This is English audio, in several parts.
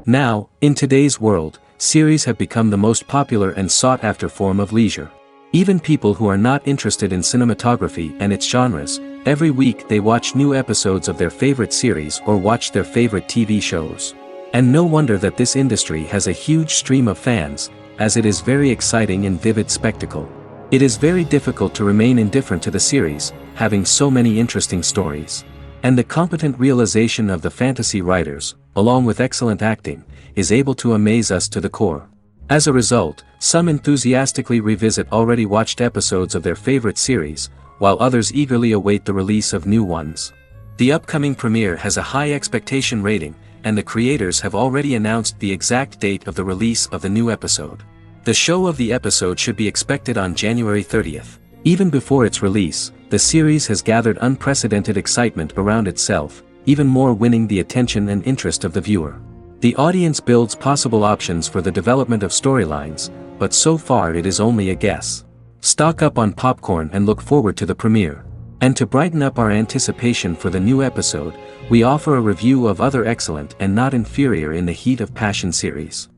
Now, in today's world, series have become the most popular and sought-after form of leisure. Even people who are not interested in cinematography and its genres, every week they watch new episodes of their favorite series or watch their favorite TV shows. And no wonder that this industry has a huge stream of fans, as it is very exciting and vivid spectacle. It is very difficult to remain indifferent to the series, having so many interesting stories. And the competent realization of the fantasy writers, along with excellent acting, is able to amaze us to the core. As a result, some enthusiastically revisit already watched episodes of their favorite series, while others eagerly await the release of new ones. The upcoming premiere has a high expectation rating, and the creators have already announced the exact date of the release of the new episode. The show of the episode should be expected on January 30th. Even before its release, the series has gathered unprecedented excitement around itself, even more winning the attention and interest of the viewer. The audience builds possible options for the development of storylines, but so far it is only a guess. Stock up on popcorn and look forward to the premiere. And to brighten up our anticipation for the new episode, we offer a review of other excellent and not inferior in the Heat of Passion series.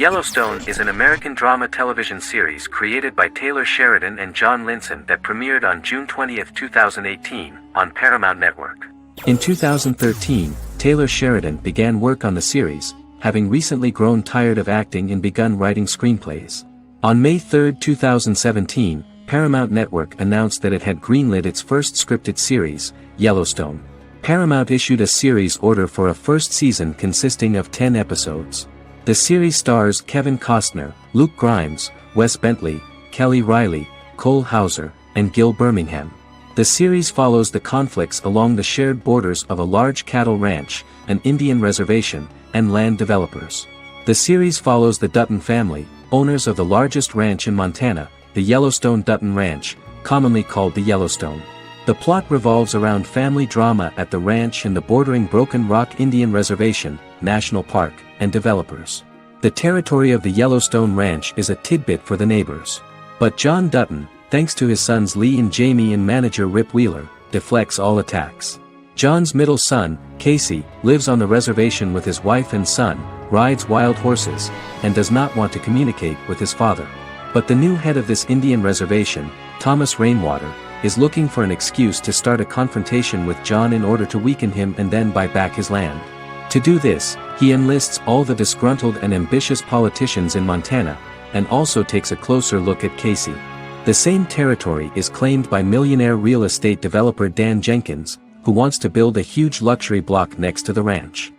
Yellowstone is an American drama television series created by Taylor Sheridan and John Linson that premiered on June 20, 2018, on Paramount Network. In 2013, Taylor Sheridan began work on the series, having recently grown tired of acting and begun writing screenplays. On May 3, 2017, Paramount Network announced that it had greenlit its first scripted series, Yellowstone. Paramount issued a series order for a first season consisting of 10 episodes. The series stars Kevin Costner, Luke Grimes, Wes Bentley, Kelly Riley, Cole Hauser, and Gil Birmingham. The series follows the conflicts along the shared borders of a large cattle ranch, an Indian reservation, and land developers. The series follows the Dutton family, owners of the largest ranch in Montana, the Yellowstone Dutton Ranch, commonly called the Yellowstone. The plot revolves around family drama at the ranch and the bordering Broken Rock Indian Reservation, National Park, and developers. The territory of the Yellowstone Ranch is a tidbit for the neighbors. But John Dutton, thanks to his sons Lee and Jamie and manager Rip Wheeler, deflects all attacks. John's middle son, Casey, lives on the reservation with his wife and son, rides wild horses, and does not want to communicate with his father. But the new head of this Indian reservation, Thomas Rainwater, is looking for an excuse to start a confrontation with John in order to weaken him and then buy back his land. To do this, he enlists all the disgruntled and ambitious politicians in Montana, and also takes a closer look at Casey. The same territory is claimed by millionaire real estate developer Dan Jenkins, who wants to build a huge luxury block next to the ranch.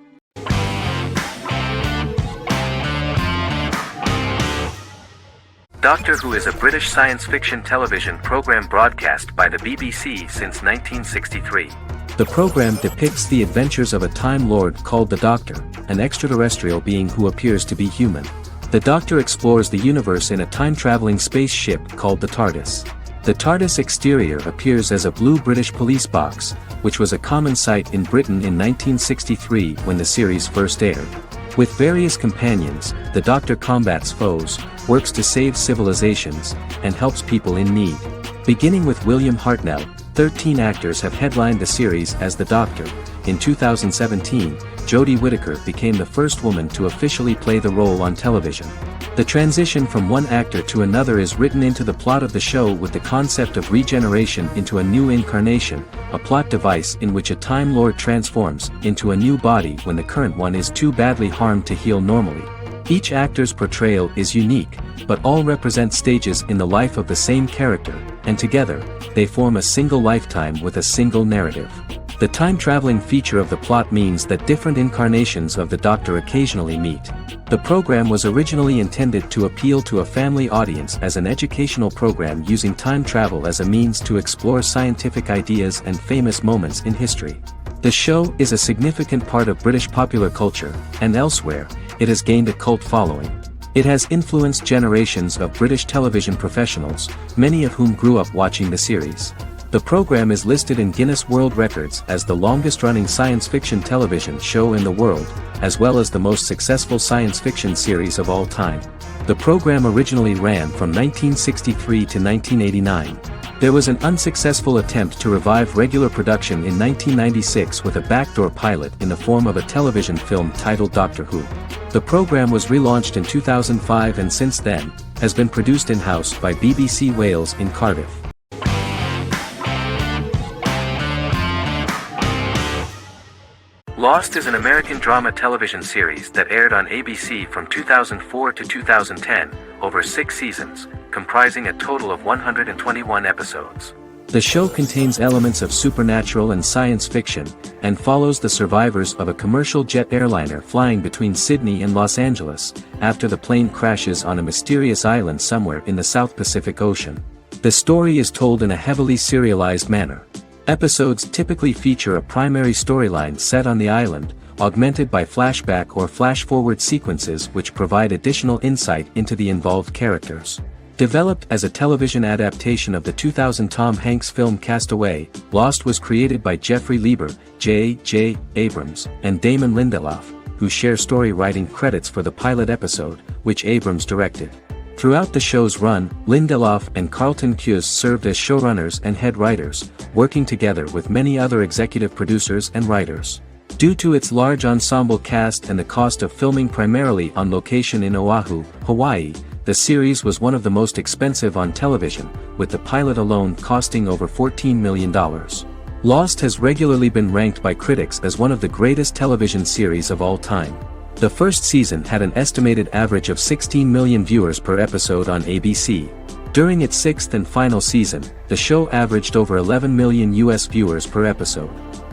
Doctor Who is a British science fiction television program broadcast by the BBC since 1963. The program depicts the adventures of a Time Lord called the Doctor, an extraterrestrial being who appears to be human. The Doctor explores the universe in a time-traveling spaceship called the TARDIS. The TARDIS exterior appears as a blue British police box, which was a common sight in Britain in 1963 when the series first aired. With various companions, the Doctor combats foes, works to save civilizations, and helps people in need. Beginning with William Hartnell, 13 actors have headlined the series as the Doctor. In 2017, Jodie Whittaker became the first woman to officially play the role on television. The transition from one actor to another is written into the plot of the show with the concept of regeneration into a new incarnation, a plot device in which a Time Lord transforms into a new body when the current one is too badly harmed to heal normally. Each actor's portrayal is unique, but all represent stages in the life of the same character, and together, they form a single lifetime with a single narrative. The time-traveling feature of the plot means that different incarnations of the Doctor occasionally meet. The program was originally intended to appeal to a family audience as an educational program using time travel as a means to explore scientific ideas and famous moments in history. The show is a significant part of British popular culture, and elsewhere, it has gained a cult following. It has influenced generations of British television professionals, many of whom grew up watching the series. The program is listed in Guinness World Records as the longest-running science fiction television show in the world, as well as the most successful science fiction series of all time. The program originally ran from 1963 to 1989. There was an unsuccessful attempt to revive regular production in 1996 with a backdoor pilot in the form of a television film titled Doctor Who. The program was relaunched in 2005 and since then, has been produced in-house by BBC Wales in Cardiff. Lost is an American drama television series that aired on ABC from 2004 to 2010, over 6 seasons, comprising a total of 121 episodes. The show contains elements of supernatural and science fiction, and follows the survivors of a commercial jet airliner flying between Sydney and Los Angeles, after the plane crashes on a mysterious island somewhere in the South Pacific Ocean. The story is told in a heavily serialized manner. Episodes typically feature a primary storyline set on the island, augmented by flashback or flash-forward sequences which provide additional insight into the involved characters. Developed as a television adaptation of the 2000 Tom Hanks film Castaway, Lost was created by Jeffrey Lieber, J.J. Abrams, and Damon Lindelof, who share story writing credits for the pilot episode, which Abrams directed. Throughout the show's run, Lindelof and Carlton Cuse served as showrunners and head writers, working together with many other executive producers and writers. Due to its large ensemble cast and the cost of filming primarily on location in Oahu, Hawaii, the series was one of the most expensive on television, with the pilot alone costing over $14 million. Lost has regularly been ranked by critics as one of the greatest television series of all time. The first season had an estimated average of 16 million viewers per episode on ABC. During its 6th and final season, the show averaged over 11 million US viewers per episode.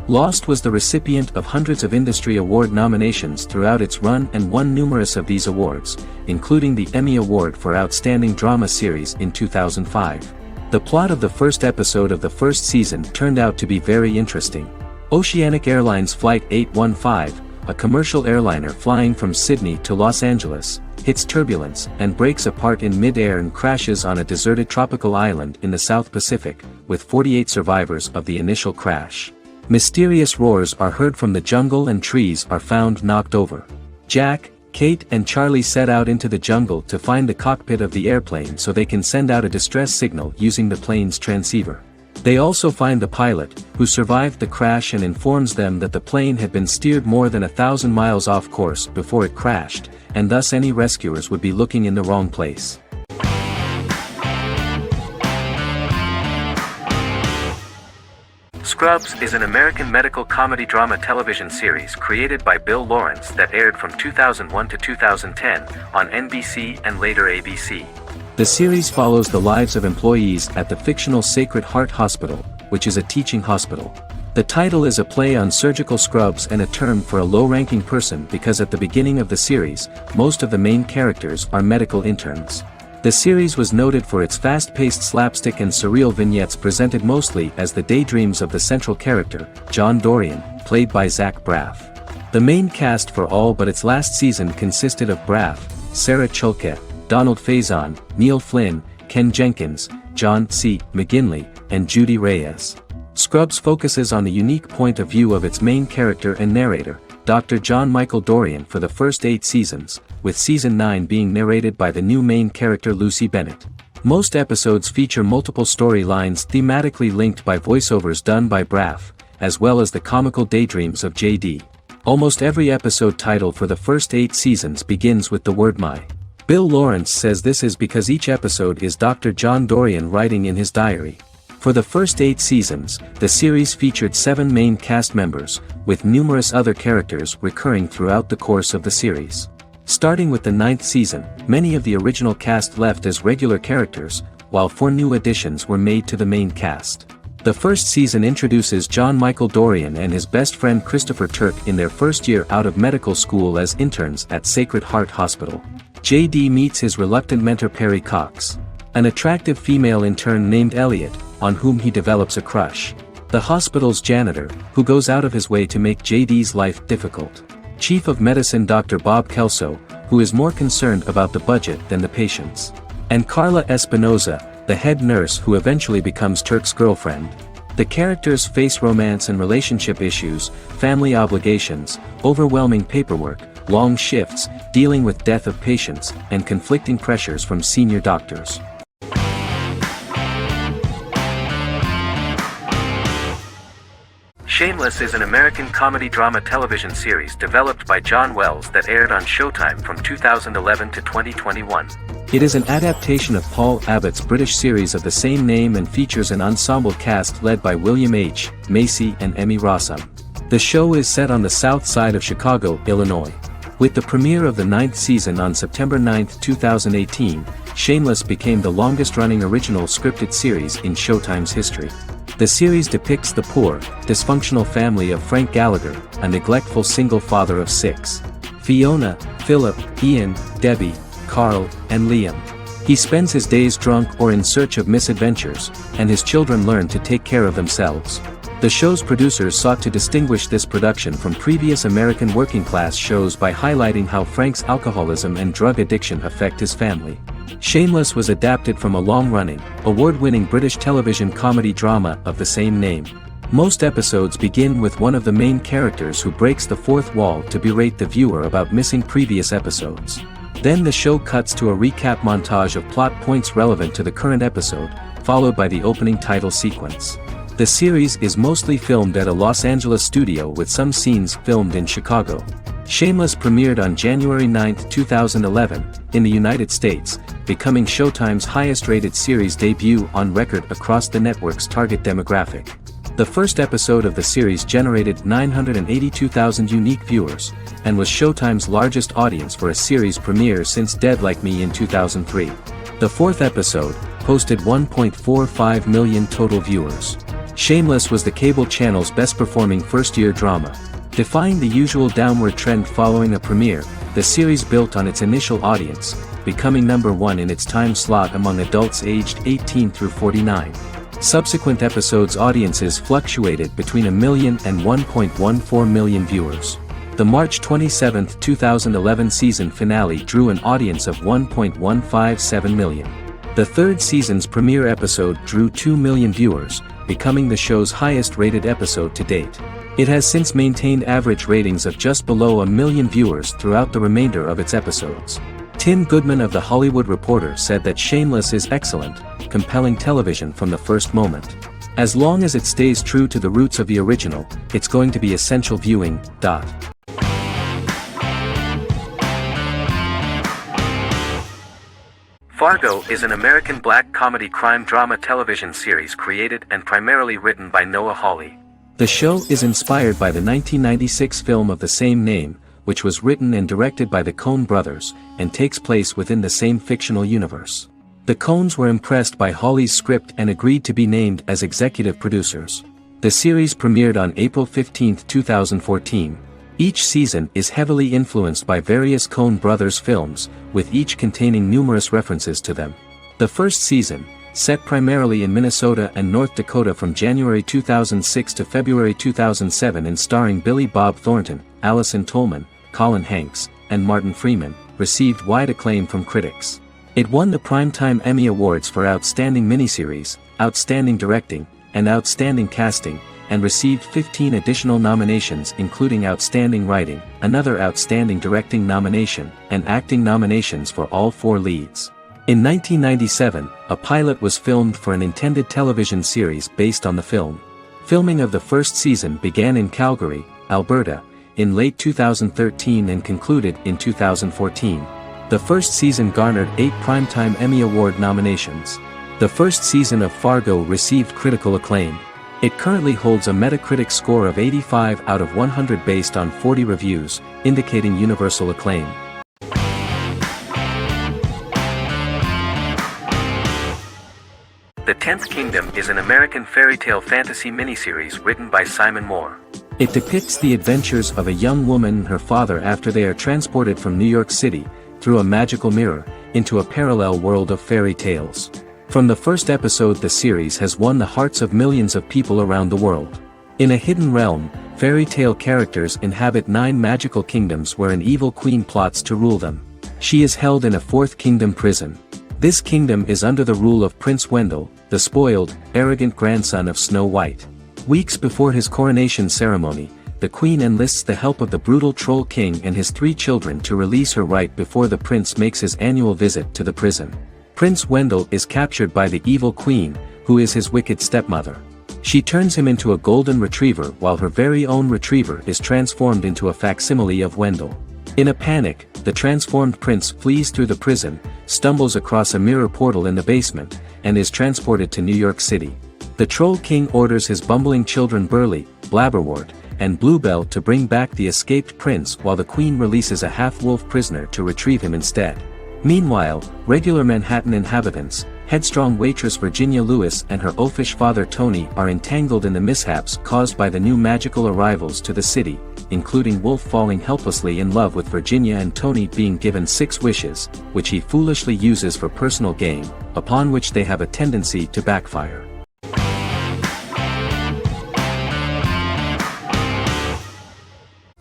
Lost was the recipient of hundreds of industry award nominations throughout its run and won numerous of these awards, including the Emmy Award for Outstanding Drama Series in 2005. The plot of the first episode of the first season turned out to be very interesting. Oceanic Airlines Flight 815, a commercial airliner flying from Sydney to Los Angeles, hits turbulence and breaks apart in mid-air and crashes on a deserted tropical island in the South Pacific, with 48 survivors of the initial crash. Mysterious roars are heard from the jungle and trees are found knocked over. Jack, Kate and Charlie set out into the jungle to find the cockpit of the airplane so they can send out a distress signal using the plane's transceiver. They also find the pilot, who survived the crash and informs them that the plane had been steered more than 1,000 miles off course before it crashed, and thus any rescuers would be looking in the wrong place. Scrubs is an American medical comedy drama television series created by Bill Lawrence that aired from 2001 to 2010 on NBC and later ABC. The series follows the lives of employees at the fictional Sacred Heart Hospital, which is a teaching hospital. The title is a play on surgical scrubs and a term for a low-ranking person because at the beginning of the series, most of the main characters are medical interns. The series was noted for its fast-paced slapstick and surreal vignettes presented mostly as the daydreams of the central character, John Dorian, played by Zach Braff. The main cast for all but its last season consisted of Braff, Sarah Chulke, Donald Faison, Neil Flynn, Ken Jenkins, John C. McGinley, and Judy Reyes. Scrubs focuses on the unique point of view of its main character and narrator, Dr. John Michael Dorian for the first 8 seasons, with season 9 being narrated by the new main character Lucy Bennett. Most episodes feature multiple storylines thematically linked by voiceovers done by Braff, as well as the comical daydreams of JD. Almost every episode title for the first 8 seasons begins with the word my. Bill Lawrence says this is because each episode is Dr. John Dorian writing in his diary. For the first 8 seasons, the series featured 7 main cast members, with numerous other characters recurring throughout the course of the series. Starting with the 9th season, many of the original cast left as regular characters, while 4 new additions were made to the main cast. The first season introduces John Michael Dorian and his best friend Christopher Turk in their first year out of medical school as interns at Sacred Heart Hospital. JD meets his reluctant mentor Perry Cox, an attractive female intern named Elliot, on whom he develops a crush. The hospital's janitor, who goes out of his way to make JD's life difficult. Chief of Medicine Dr. Bob Kelso, who is more concerned about the budget than the patients. And Carla Espinoza, the head nurse who eventually becomes Turk's girlfriend. The characters face romance and relationship issues, family obligations, overwhelming paperwork, long shifts, dealing with death of patients, and conflicting pressures from senior doctors. Shameless is an American comedy-drama television series developed by John Wells that aired on Showtime from 2011 to 2021. It is an adaptation of Paul Abbott's British series of the same name and features an ensemble cast led by William H. Macy and Emmy Rossum. The show is set on the south side of Chicago, Illinois. With the premiere of the 9th season on September 9, 2018, Shameless became the longest-running original scripted series in Showtime's history. The series depicts the poor, dysfunctional family of Frank Gallagher, a neglectful single father of 6. Fiona, Philip, Ian, Debbie, Carl, and Liam. He spends his days drunk or in search of misadventures, and his children learn to take care of themselves. The show's producers sought to distinguish this production from previous American working-class shows by highlighting how Frank's alcoholism and drug addiction affect his family. Shameless was adapted from a long-running, award-winning British television comedy drama of the same name. Most episodes begin with one of the main characters who breaks the fourth wall to berate the viewer about missing previous episodes. Then the show cuts to a recap montage of plot points relevant to the current episode, followed by the opening title sequence. The series is mostly filmed at a Los Angeles studio with some scenes filmed in Chicago. Shameless premiered on January 9, 2011, in the United States, becoming Showtime's highest-rated series debut on record across the network's target demographic. The first episode of the series generated 982,000 unique viewers, and was Showtime's largest audience for a series premiere since Dead Like Me in 2003. The fourth episode posted 1.45 million total viewers. Shameless was the cable channel's best-performing first-year drama. Defying the usual downward trend following a premiere, the series built on its initial audience, becoming number 1 in its time slot among adults aged 18 through 49. Subsequent episodes' audiences fluctuated between 1 million and 1.14 million viewers. The March 27, 2011 season finale drew an audience of 1.157 million. The third season's premiere episode drew 2 million viewers, becoming the show's highest-rated episode to date. It has since maintained average ratings of just below 1 million viewers throughout the remainder of its episodes. Tim Goodman of The Hollywood Reporter said that Shameless is excellent, compelling television from the first moment. As long as it stays true to the roots of the original, it's going to be essential viewing. Fargo is an American black comedy crime drama television series created and primarily written by Noah Hawley. The show is inspired by the 1996 film of the same name, which was written and directed by the Coen brothers, and takes place within the same fictional universe. The Coens were impressed by Hawley's script and agreed to be named as executive producers. The series premiered on April 15, 2014. Each season is heavily influenced by various Coen brothers films, with each containing numerous references to them. The first season, set primarily in Minnesota and North Dakota from January 2006 to February 2007 and starring Billy Bob Thornton, Allison Tolman, Colin Hanks, and Martin Freeman, received wide acclaim from critics. It won the Primetime Emmy Awards for Outstanding Miniseries, Outstanding Directing, and Outstanding Casting, and received 15 additional nominations including Outstanding Writing, another Outstanding Directing nomination, and acting nominations for all 4 leads. In 1997, a pilot was filmed for an intended television series based on the film. Filming of the first season began in Calgary, Alberta, in late 2013 and concluded in 2014. The first season garnered 8 Primetime Emmy Award nominations. The first season of Fargo received critical acclaim. It currently holds a Metacritic score of 85 out of 100 based on 40 reviews, indicating universal acclaim. The 10th Kingdom is an American fairy tale fantasy miniseries written by Simon Moore. It depicts the adventures of a young woman and her father after they are transported from New York City, through a magical mirror, into a parallel world of fairy tales. From the first episode, the series has won the hearts of millions of people around the world. In a hidden realm, fairy tale characters inhabit 9 magical kingdoms where an evil queen plots to rule them. She is held in a 4th kingdom prison. This kingdom is under the rule of Prince Wendell, the spoiled, arrogant grandson of Snow White. Weeks before his coronation ceremony, the queen enlists the help of the brutal Troll King and his 3 children to release her right before the prince makes his annual visit to the prison. Prince Wendell is captured by the evil queen, who is his wicked stepmother. She turns him into a golden retriever while her very own retriever is transformed into a facsimile of Wendell. In a panic, the transformed prince flees through the prison, stumbles across a mirror portal in the basement, and is transported to New York City. The Troll King orders his bumbling children Burley, Blabberwort, and Bluebell to bring back the escaped prince while the queen releases a half-wolf prisoner to retrieve him instead. Meanwhile, regular Manhattan inhabitants, headstrong waitress Virginia Lewis and her oafish father Tony are entangled in the mishaps caused by the new magical arrivals to the city, including Wolf falling helplessly in love with Virginia and Tony being given 6 wishes, which he foolishly uses for personal gain, upon which they have a tendency to backfire.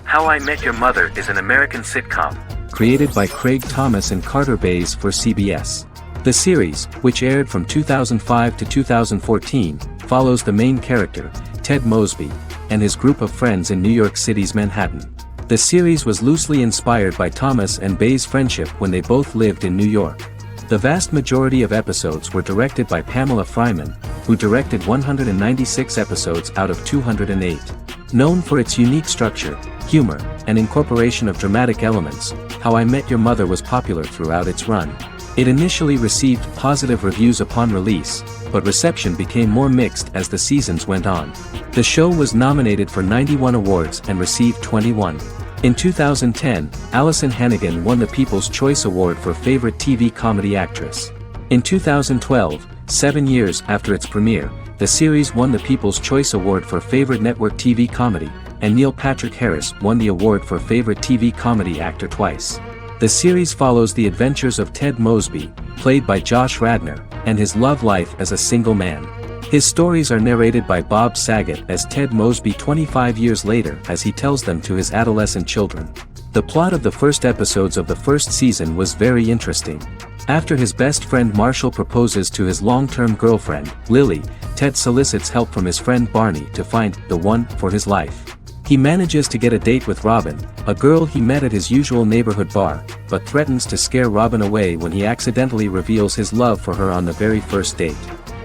How I Met Your Mother is an American sitcom, created by Craig Thomas and Carter Bays for CBS. The series, which aired from 2005 to 2014, follows the main character, Ted Mosby, and his group of friends in New York City's Manhattan. The series was loosely inspired by Thomas and Bays' friendship when they both lived in New York. The vast majority of episodes were directed by Pamela Fryman, who directed 196 episodes out of 208. Known for its unique structure, humor, and incorporation of dramatic elements, How I Met Your Mother was popular throughout its run. It initially received positive reviews upon release, but reception became more mixed as the seasons went on. The show was nominated for 91 awards and received 21. In 2010, Allison Hannigan won the People's Choice Award for Favorite TV Comedy Actress. In 2012, 7 years after its premiere, the series won the People's Choice Award for Favorite Network TV Comedy, and Neil Patrick Harris won the award for Favorite TV Comedy Actor twice. The series follows the adventures of Ted Mosby, played by Josh Radnor, and his love life as a single man. His stories are narrated by Bob Saget as Ted Mosby 25 years later as he tells them to his adolescent children. The plot of the first episodes of the first season was very interesting. After his best friend Marshall proposes to his long-term girlfriend, Lily, Ted solicits help from his friend Barney to find the one for his life. He manages to get a date with Robin, a girl he met at his usual neighborhood bar, but threatens to scare Robin away when he accidentally reveals his love for her on the very first date.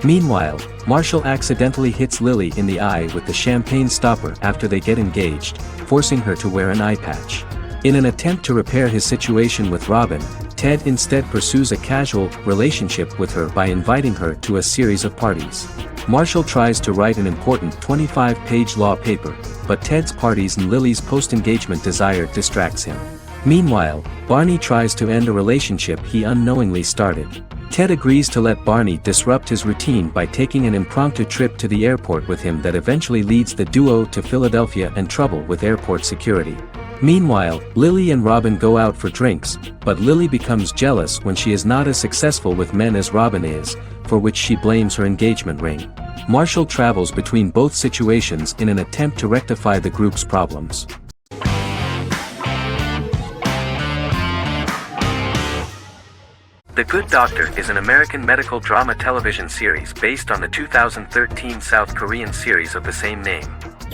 Meanwhile, Marshall accidentally hits Lily in the eye with the champagne stopper after they get engaged, forcing her to wear an eye patch. In an attempt to repair his situation with Robin, Ted instead pursues a casual relationship with her by inviting her to a series of parties. Marshall tries to write an important 25-page law paper, but Ted's parties and Lily's post-engagement desire distracts him. Meanwhile, Barney tries to end a relationship he unknowingly started. Ted agrees to let Barney disrupt his routine by taking an impromptu trip to the airport with him that eventually leads the duo to Philadelphia and trouble with airport security. Meanwhile, Lily and Robin go out for drinks, but Lily becomes jealous when she is not as successful with men as Robin is, for which she blames her engagement ring. Marshall travels between both situations in an attempt to rectify the group's problems. The Good Doctor is an American medical drama television series based on the 2013 South Korean series of the same name.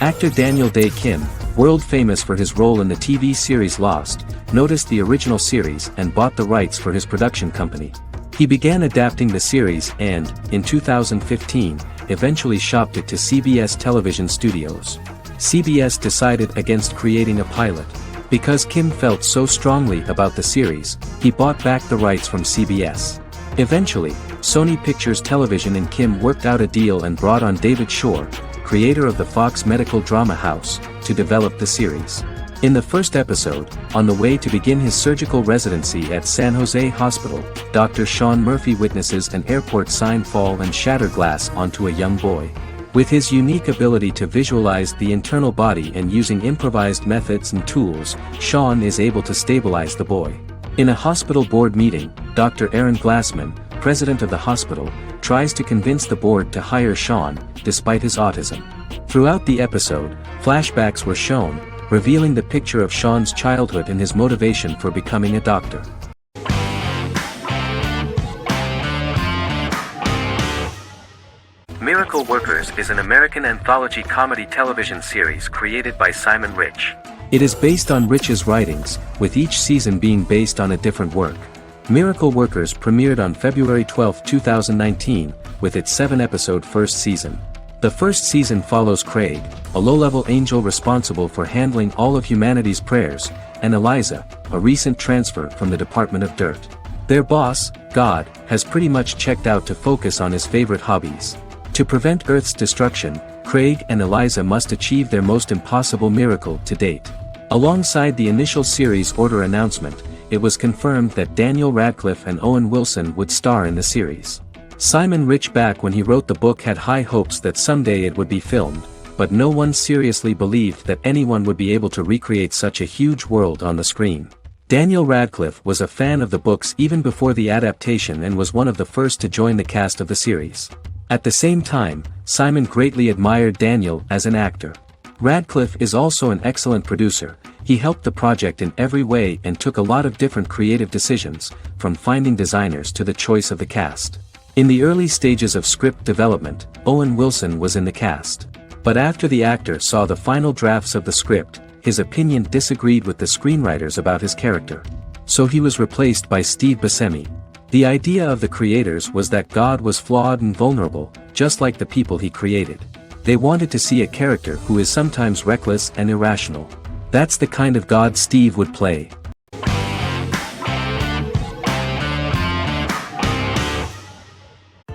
Actor Daniel Dae Kim, world famous for his role in the TV series Lost, noticed the original series and bought the rights for his production company. He began adapting the series and, in 2015, eventually shopped it to CBS Television Studios. CBS decided against creating a pilot. Because Kim felt so strongly about the series, he bought back the rights from CBS. Eventually, Sony Pictures Television and Kim worked out a deal and brought on David Shore, creator of the Fox Medical Drama House, to develop the series. In the first episode, on the way to begin his surgical residency at San Jose Hospital, Dr. Sean Murphy witnesses an airport sign fall and shatter glass onto a young boy. With his unique ability to visualize the internal body and using improvised methods and tools, Sean is able to stabilize the boy. In a hospital board meeting, Dr. Aaron Glassman, president of the hospital, tries to convince the board to hire Sean, despite his autism. Throughout the episode, flashbacks were shown, revealing the picture of Sean's childhood and his motivation for becoming a doctor. Miracle Workers is an American anthology comedy television series created by Simon Rich. It is based on Rich's writings, with each season being based on a different work. Miracle Workers premiered on February 12, 2019, with its 7-episode first season. The first season follows Craig, a low-level angel responsible for handling all of humanity's prayers, and Eliza, a recent transfer from the Department of Dirt. Their boss, God, has pretty much checked out to focus on his favorite hobbies. To prevent Earth's destruction, Craig and Eliza must achieve their most impossible miracle to date. Alongside the initial series order announcement, it was confirmed that Daniel Radcliffe and Owen Wilson would star in the series. Simon Rich back when he wrote the book had high hopes that someday it would be filmed, but no one seriously believed that anyone would be able to recreate such a huge world on the screen. Daniel Radcliffe was a fan of the books even before the adaptation and was one of the first to join the cast of the series. At the same time, Simon greatly admired Daniel as an actor. Radcliffe is also an excellent producer. He helped the project in every way and took a lot of different creative decisions, from finding designers to the choice of the cast. In the early stages of script development, Owen Wilson was in the cast. But after the actor saw the final drafts of the script, his opinion disagreed with the screenwriters about his character. So he was replaced by Steve Buscemi. The idea of the creators was that God was flawed and vulnerable, just like the people he created. They wanted to see a character who is sometimes reckless and irrational. That's the kind of God Steve would play.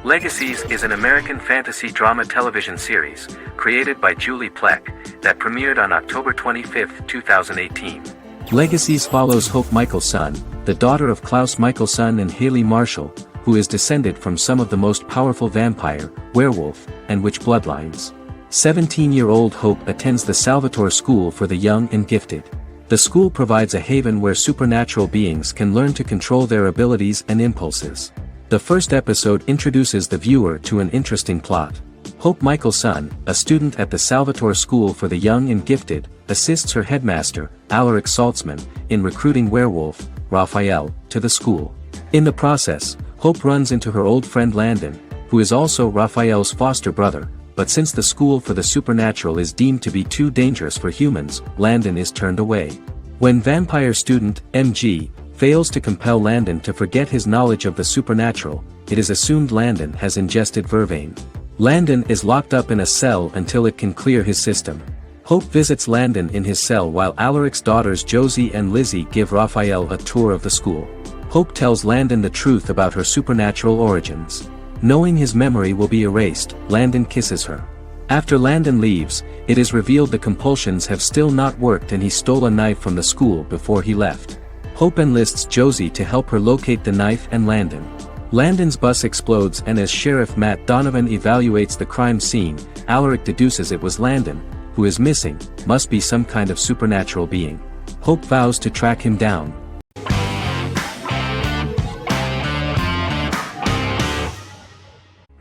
Legacies is an American fantasy drama television series, created by Julie Plec, that premiered on October 25, 2018. Legacies follows Hope Michelson, the daughter of Klaus Michelson and Haley Marshall, who is descended from some of the most powerful vampire, werewolf, and witch bloodlines. 17-year-old Hope attends the Salvatore School for the Young and Gifted. The school provides a haven where supernatural beings can learn to control their abilities and impulses. The first episode introduces the viewer to an interesting plot. Hope Michelson, a student at the Salvatore School for the Young and Gifted, assists her headmaster, Alaric Saltzman, in recruiting werewolf, Raphael, to the school. In the process, Hope runs into her old friend Landon, who is also Raphael's foster brother, but since the school for the supernatural is deemed to be too dangerous for humans, Landon is turned away. When vampire student, MG, fails to compel Landon to forget his knowledge of the supernatural, it is assumed Landon has ingested vervain. Landon is locked up in a cell until it can clear his system. Hope visits Landon in his cell while Alaric's daughters Josie and Lizzie give Raphael a tour of the school. Hope tells Landon the truth about her supernatural origins. Knowing his memory will be erased, Landon kisses her. After Landon leaves, it is revealed the compulsions have still not worked and he stole a knife from the school before he left. Hope enlists Josie to help her locate the knife and Landon. Landon's bus explodes and as Sheriff Matt Donovan evaluates the crime scene, Alaric deduces it was Landon, who is missing, must be some kind of supernatural being. Hope vows to track him down.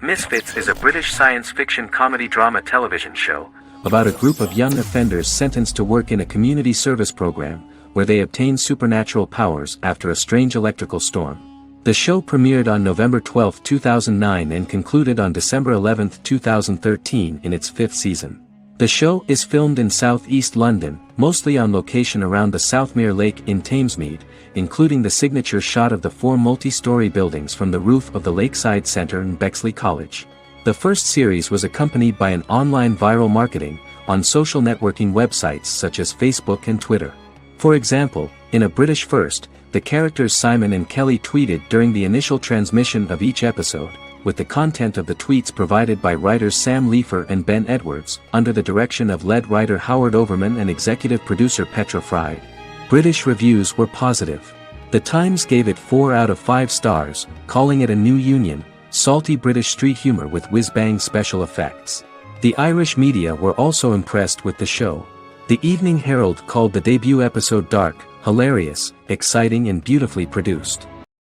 Misfits is a British science fiction comedy drama television show about a group of young offenders sentenced to work in a community service program, where they obtain supernatural powers after a strange electrical storm. The show premiered on November 12, 2009 and concluded on December 11, 2013 in its 5th season. The show is filmed in southeast London, mostly on location around the Southmere Lake in Thamesmead, including the signature shot of the 4 multi-story buildings from the roof of the Lakeside Centre in Bexley College. The first series was accompanied by an online viral marketing on social networking websites such as Facebook and Twitter. For example, in a British first, the characters Simon and Kelly tweeted during the initial transmission of each episode, with the content of the tweets provided by writers Sam Leifer and Ben Edwards, under the direction of lead writer Howard Overman and executive producer Petra Fried. British reviews were positive. The Times gave it 4 out of 5 stars, calling it a new union, salty British street humor with whiz-bang special effects. The Irish media were also impressed with the show. The Evening Herald called the debut episode dark, hilarious, exciting and beautifully produced.